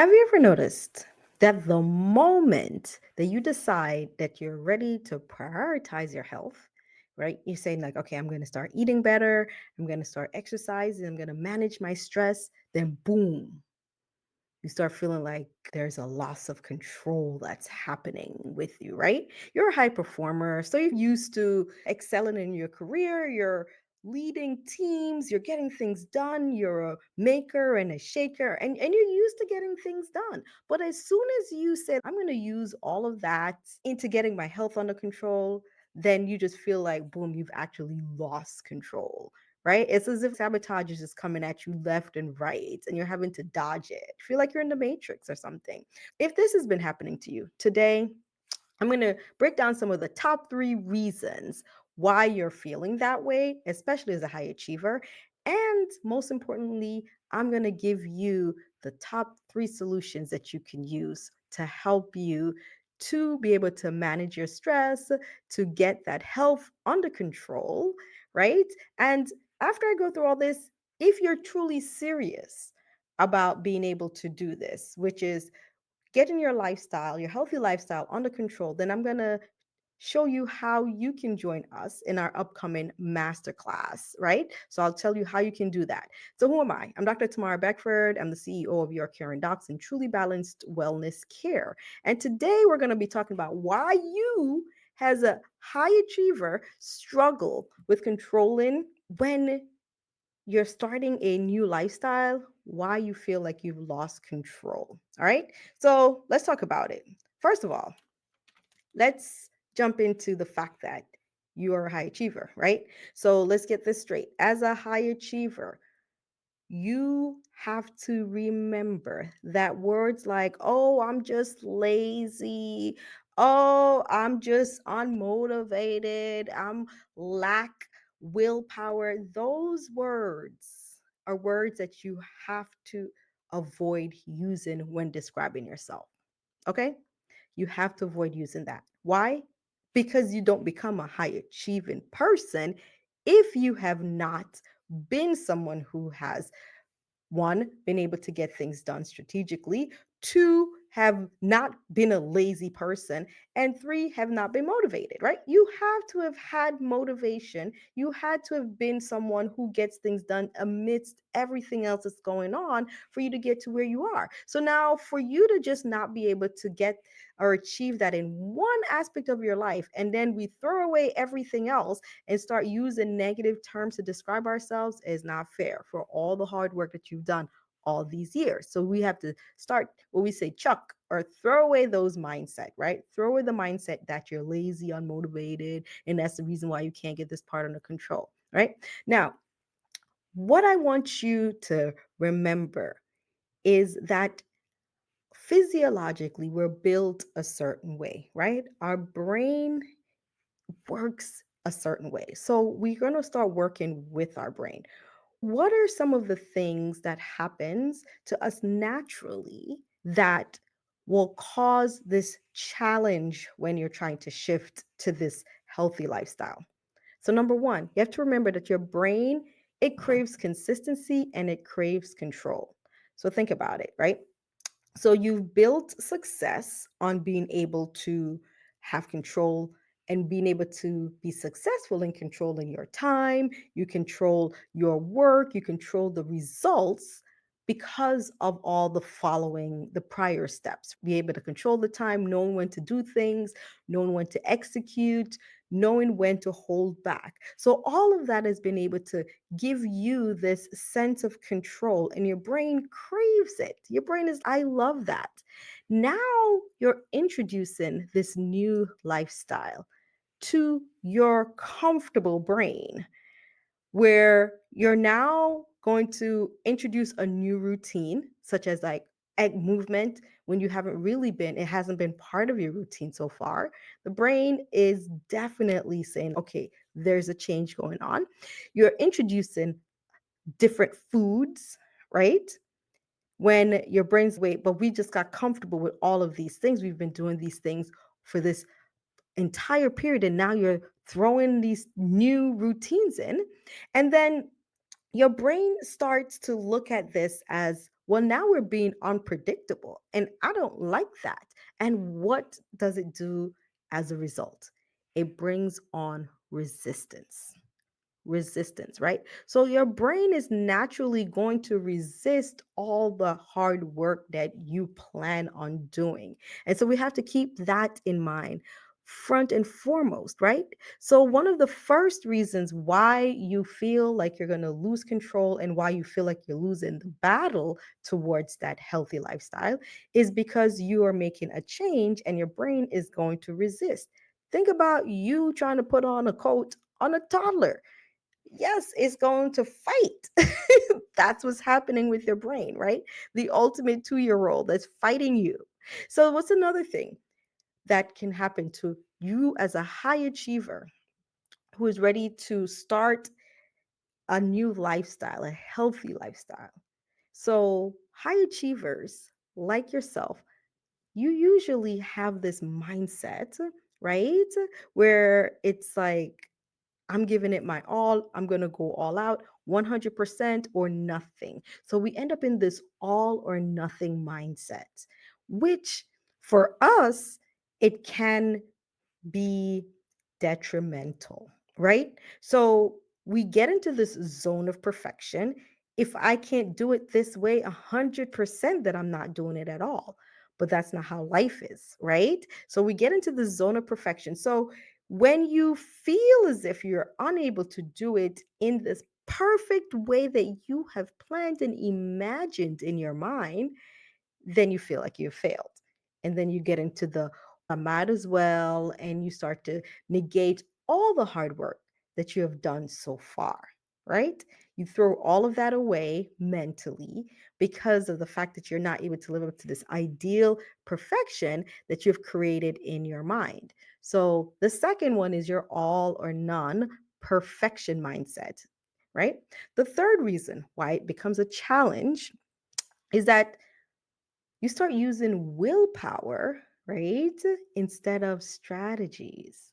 Have you ever noticed that the moment that you decide that you're ready to prioritize your health, right? You're saying, like, okay, I'm going to start eating better, I'm going to start exercising, I'm going to manage my stress, then boom, you start feeling like there's a loss of control that's happening with you, right? You're a high performer, so you're used to excelling in your career, you're leading teams, you're getting things done, you're a maker and a shaker, and you're used to getting things done. But as soon as you said, I'm going to use all of that into getting my health under control, then you just feel like, boom, you've actually lost control, right? It's as if sabotage is just coming at you left and right, and you're having to dodge it. Feel like you're in the matrix or something. If this has been happening to you today, I'm going to break down some of the top 3 reasons why you're feeling that way, especially as a high achiever. And most importantly, I'm going to give you the top 3 solutions that you can use to help you to be able to manage your stress, to get that health under control, right? And after I go through all this, if you're truly serious about being able to do this, which is getting your lifestyle, your healthy lifestyle under control, then I'm going to show you how you can join us in our upcoming masterclass, right? So I'll tell you how you can do that. So who am I? I'm Dr. Tamara Beckford. I'm the CEO of Your Care and Docs and Truly Balanced Wellness Care. And today we're going to be talking about why you, as a high achiever, struggle with controlling when you're starting a new lifestyle, why you feel like you've lost control. All right. So let's talk about it. First of all, let's jump into the fact that you are a high achiever, right? So let's get this straight. As a high achiever, you have to remember that words like, oh, I'm just lazy. Oh, I'm just unmotivated. I'm lack willpower. Those words are words that you have to avoid using when describing yourself. Okay? You have to avoid using that. Why? Because you don't become a high achieving person if you have not been someone who has, one, been able to get things done strategically, two, have not been a lazy person, and three, have not been motivated, right? You have to have had motivation. You had to have been someone who gets things done amidst everything else that's going on for you to get to where you are. So now, for you to just not be able to get or achieve that in one aspect of your life, and then we throw away everything else and start using negative terms to describe ourselves is not fair for all the hard work that you've done all these years. So we have to start what we say, chuck or throw away those mindset, right? Throw away the mindset that you're lazy, unmotivated, and that's the reason why you can't get this part under control, right? Now, what I want you to remember is that physiologically we're built a certain way, right? Our brain works a certain way. So we're going to start working with our brain. What are some of the things that happens to us naturally that will cause this challenge when you're trying to shift to this healthy lifestyle? So number 1, you have to remember that your brain, it craves consistency and it craves control. So think about it, right? So you've built success on being able to have control and being able to be successful in controlling your time. You control your work, you control the results because of all the following the prior steps. Be able to control the time, knowing when to do things, knowing when to execute, knowing when to hold back. So all of that has been able to give you this sense of control, and your brain craves it. Your brain is, I love that. Now you're introducing this new lifestyle to your comfortable brain, where you're now going to introduce a new routine, such as like egg movement when you haven't really been, it hasn't been part of your routine so far. The brain is definitely saying, okay, there's a change going on. You're introducing different foods, right? When your brain's wait, but we just got comfortable with all of these things. We've been doing these things for this entire period, and now you're throwing these new routines in. And then your brain starts to look at this as Well, now we're being unpredictable, and I don't like that. And what does it do as a result? It brings on resistance, right? So your brain is naturally going to resist all the hard work that you plan on doing. And so we have to keep that in mind front and foremost, right? So one of the first reasons why you feel like you're going to lose control and why you feel like you're losing the battle towards that healthy lifestyle is because you are making a change and your brain is going to resist. Think about you trying to put on a coat on a toddler. Yes, it's going to fight. That's what's happening with your brain, right? The ultimate 2-year old that's fighting you. So, what's another thing that can happen to you as a high achiever who is ready to start a new lifestyle, a healthy lifestyle? So, high achievers like yourself, you usually have this mindset, right? Where it's like, I'm giving it my all. I'm going to go all out, 100% or nothing. So we end up in this all or nothing mindset, which for us, it can be detrimental, right? So we get into this zone of perfection. If I can't do it this way 100%, then I'm not doing it at all. But that's not how life is, right? So we get into the zone of perfection. So when you feel as if you're unable to do it in this perfect way that you have planned and imagined in your mind, then you feel like you've failed. And then you get into the I might as well, and you start to negate all the hard work that you have done so far, right? You throw all of that away mentally because of the fact that you're not able to live up to this ideal perfection that you've created in your mind. So the second one is your all or none perfection mindset, right? The third reason why it becomes a challenge is that you start using willpower, right? Instead of strategies.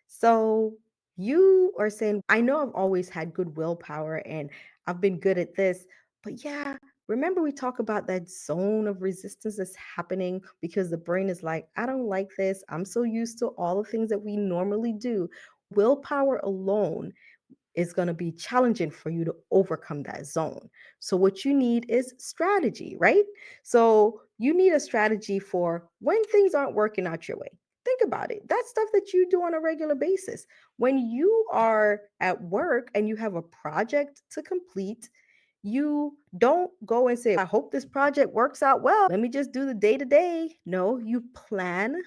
So you are saying, I know I've always had good willpower and I've been good at this, but yeah, remember we talk about that zone of resistance that's happening because the brain is like, I don't like this. I'm so used to all the things that we normally do. Willpower alone is going to be challenging for you to overcome that zone. So, what you need is strategy, right? So, you need a strategy for when things aren't working out your way. Think about it. That's stuff that you do on a regular basis. When you are at work and you have a project to complete, you don't go and say, I hope this project works out well. Let me just do the day to day. No, you plan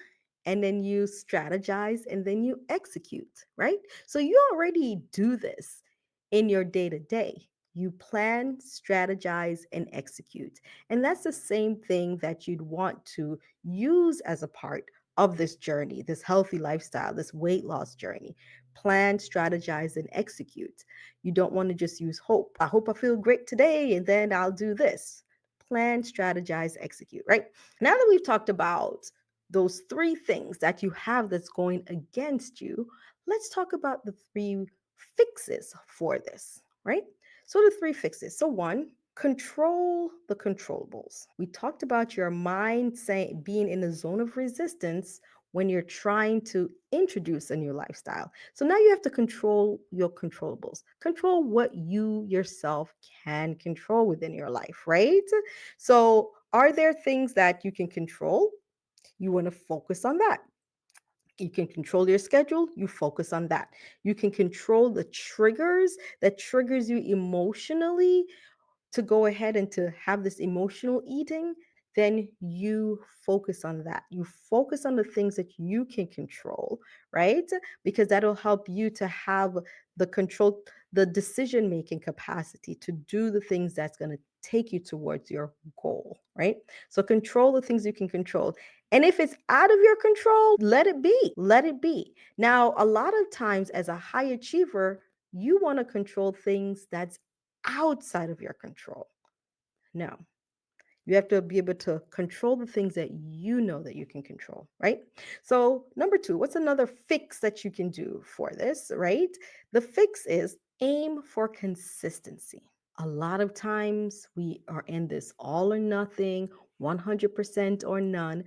and then you strategize and then you execute, right? So you already do this in your day to day. You plan, strategize, and execute. And that's the same thing that you'd want to use as a part of this journey, this healthy lifestyle, this weight loss journey. Plan, strategize, and execute. You don't want to just use hope. I hope I feel great today and then I'll do this. Plan, strategize, execute, right? Now that we've talked about those three things that you have that's going against you, let's talk about the three fixes for this, right? So, the three fixes. So, one, control the controllables. We talked about your mind saying being in the zone of resistance when you're trying to introduce a new lifestyle. So now you have to control your controllables. Control what you yourself can control within your life, right? So are there things that you can control? You want to focus on that. You can control your schedule, you focus on that. You can control the triggers that triggers you emotionally to go ahead and to have this emotional eating, then you focus on that. You focus on the things that you can control, right? Because that'll help you to have the control, the decision making capacity to do the things that's going to take you towards your goal, right? So control the things you can control. And if it's out of your control, let it be. Let it be. Now, a lot of times as a high achiever, you want to control things that's outside of your control. No, you have to be able to control the things that you know that you can control, right? So, number two, what's another fix that you can do for this, right? The fix is aim for consistency. A lot of times we are in this all or nothing, 100% or none.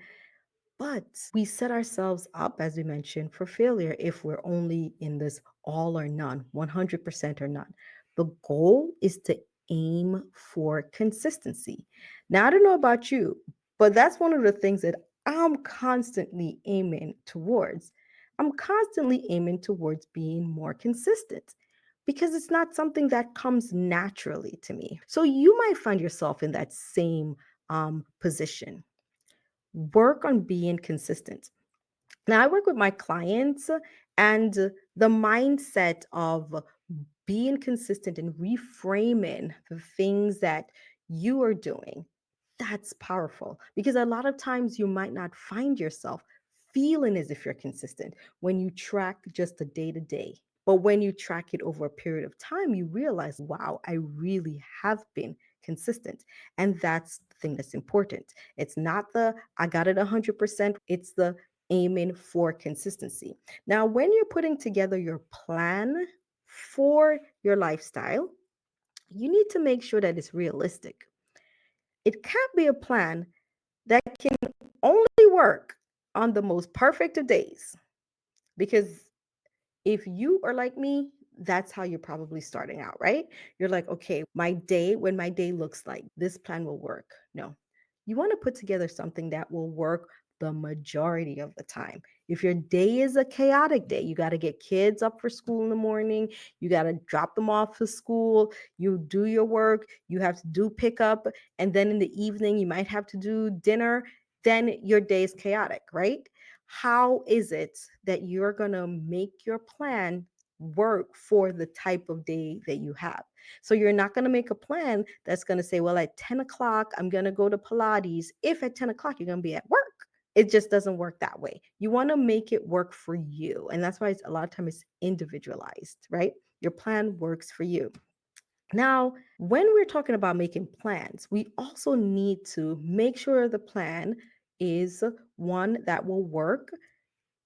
But we set ourselves up, as we mentioned, for failure if we're only in this all or none, 100% or none. The goal is to aim for consistency. Now, I don't know about you, but that's one of the things that I'm constantly aiming towards. I'm constantly aiming towards being more consistent because it's not something that comes naturally to me. So you might find yourself in that same position. Work on being consistent. Now, I work with my clients, and the mindset of being consistent and reframing the things that you are doing, that's powerful because a lot of times you might not find yourself feeling as if you're consistent when you track just the day to day. But when you track it over a period of time, you realize, wow, I really have been consistent. And that's the thing that's important. It's not the I got it 100%, it's the aiming for consistency. Now, when you're putting together your plan for your lifestyle, you need to make sure that it's realistic. It can't be a plan that can only work on the most perfect of days because if you are like me, that's how you're probably starting out, right? You're like, okay, when my day looks like this plan will work. No, you want to put together something that will work the majority of the time. If your day is a chaotic day, you got to get kids up for school in the morning, you got to drop them off to school, you do your work, you have to do pickup, and then in the evening, you might have to do dinner, then your day is chaotic, right? How is it that you're going to make your plan work for the type of day that you have? So you're not going to make a plan that's going to say, well, at 10 o'clock, I'm going to go to Pilates if at 10 o'clock you're going to be at work. It just doesn't work that way. You want to make it work for you. And that's why a lot of times it's individualized, right? Your plan works for you. Now, when we're talking about making plans, we also need to make sure the plan is one that will work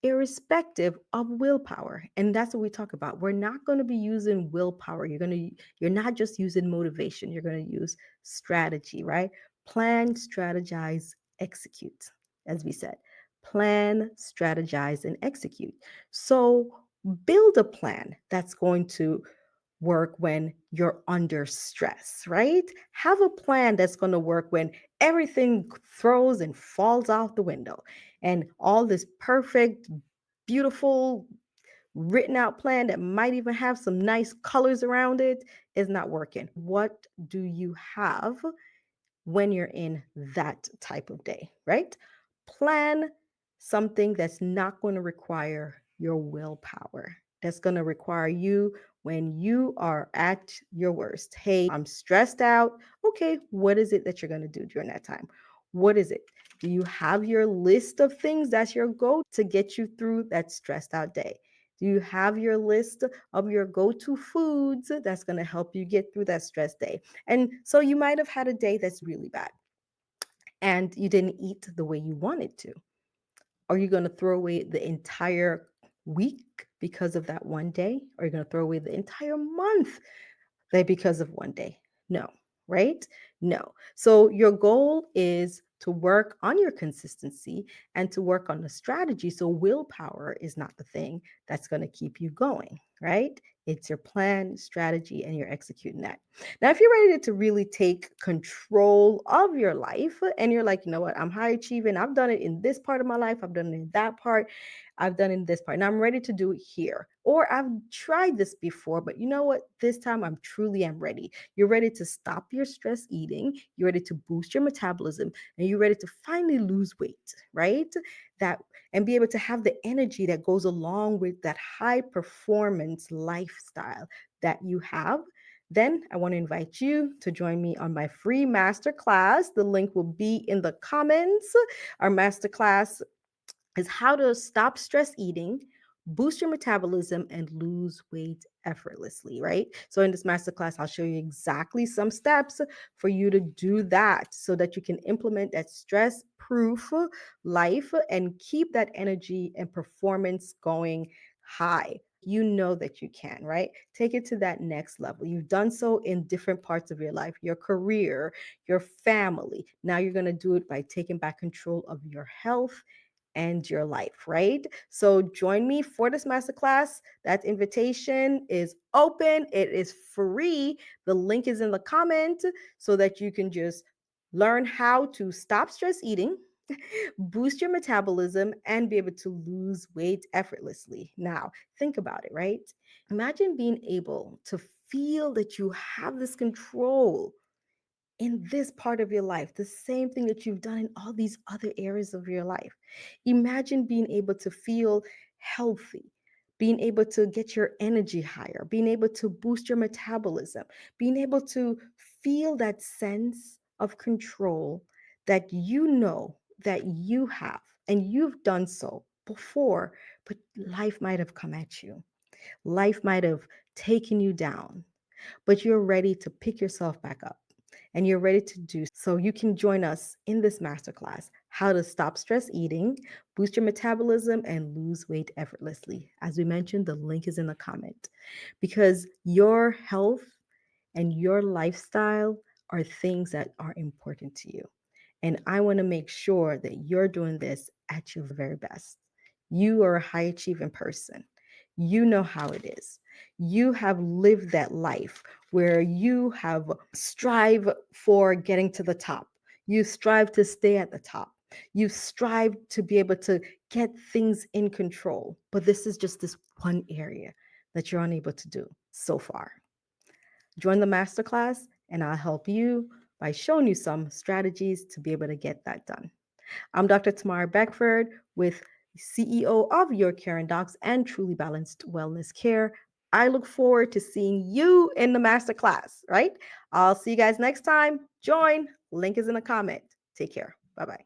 irrespective of willpower. And that's what we talk about. We're not going to be using willpower. You're not just using motivation. You're going to use strategy, right? Plan, strategize, execute. As we said, plan, strategize, and execute. So build a plan that's going to work when you're under stress, right? Have a plan that's going to work when everything throws and falls out the window and all this perfect, beautiful, written out plan that might even have some nice colors around it is not working. What do you have when you're in that type of day, right? Plan something that's not going to require your willpower. That's going to require you when you are at your worst. Hey, I'm stressed out. Okay, what is it that you're going to do during that time? What is it? Do you have your list of things that's your go to get you through that stressed out day? Do you have your list of your go to foods that's going to help you get through that stress day? And so you might have had a day that's really bad and you didn't eat the way you wanted to. Are you going to throw away the entire week because of that one day? Or are you going to throw away the entire month because of one day? No, right? No. So your goal is to work on your consistency and to work on the strategy. So willpower is not the thing that's going to keep you going, right? It's your plan, strategy, and you're executing that. Now, if you're ready to really take control of your life and you're like, you know what, I'm high achieving, I've done it in this part of my life, I've done it in that part, I've done it in this part, now I'm ready to do it here. Or I've tried this before, but you know what, this time I'm ready. You're ready to stop your stress eating, you're ready to boost your metabolism, and you're ready to finally lose weight, right? That and be able to have the energy that goes along with that high performance lifestyle that you have, then I want to invite you to join me on my free masterclass. The link will be in the comments. Our masterclass is how to stop stress eating, boost your metabolism, and lose weight effortlessly, right? So, in this masterclass, I'll show you exactly some steps for you to do that so that you can implement that stress proof life and keep that energy and performance going high. You know that you can, right? Take it to that next level. You've done so in different parts of your life, your career, your family. Now you're going to do it by taking back control of your health and your life, right? So join me for this masterclass. That invitation is open, it is free. The link is in the comment so that you can just learn how to stop stress eating, boost your metabolism, and be able to lose weight effortlessly. Now, think about it, right? Imagine being able to feel that you have this control in this part of your life, the same thing that you've done in all these other areas of your life. Imagine being able to feel healthy, being able to get your energy higher, being able to boost your metabolism, being able to feel that sense of control that you know that you have and you've done so before, but life might have come at you. Life might have taken you down, but you're ready to pick yourself back up and you're ready to do so. You can join us in this masterclass, how to stop stress eating, boost your metabolism, and lose weight effortlessly. As we mentioned, the link is in the comment because your health and your lifestyle are things that are important to you. And I want to make sure that you're doing this at your very best. You are a high achieving person. You know how it is. You have lived that life where you have strive for getting to the top. You strive to stay at the top. You strive to be able to get things in control. But this is just this one area that you're unable to do so far. Join the masterclass, and I'll help you by showing you some strategies to be able to get that done. I'm Dr. Tamara Beckford with CEO of Your Caring Docs and Truly Balanced Wellness Care. I look forward to seeing you in the masterclass, right? I'll see you guys next time. Join. Link is in the comment. Take care. Bye bye.